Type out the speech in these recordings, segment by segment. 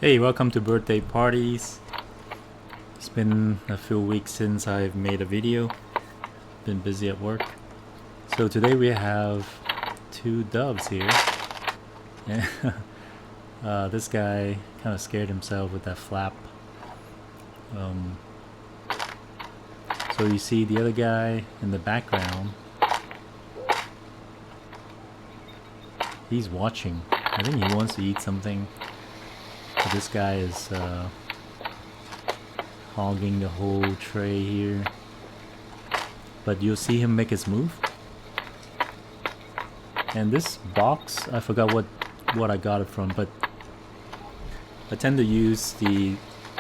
Hey, welcome to birthday parties. It's been a few weeks since I've made a video. Been busy at work. So today we have two doves here. This guy kind of scared himself with that flap. So you see the other guy in the background. He's watching. I think he wants to eat something. But this guy is hogging the whole tray here. But you'll see him make his move. And this box, I forgot what I got it from, but I tend to use the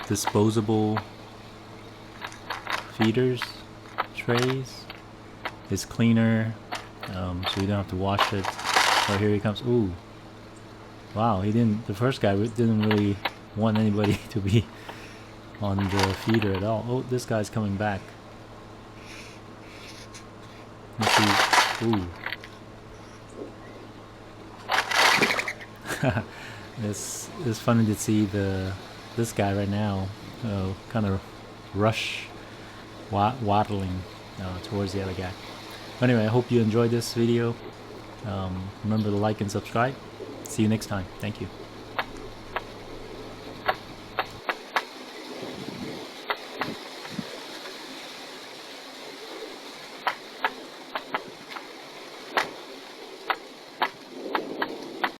disposable feeders trays. It's cleaner, so you don't have to wash it. Oh, here he comes. Ooh. Wow, the first guy didn't really want anybody to be on the feeder at all. Oh, this guy's coming back. Let's see. Ooh. It's funny to see this guy right now kind of waddling towards the other guy. Anyway, I hope you enjoyed this video. Remember to like and subscribe. See you next time. Thank you.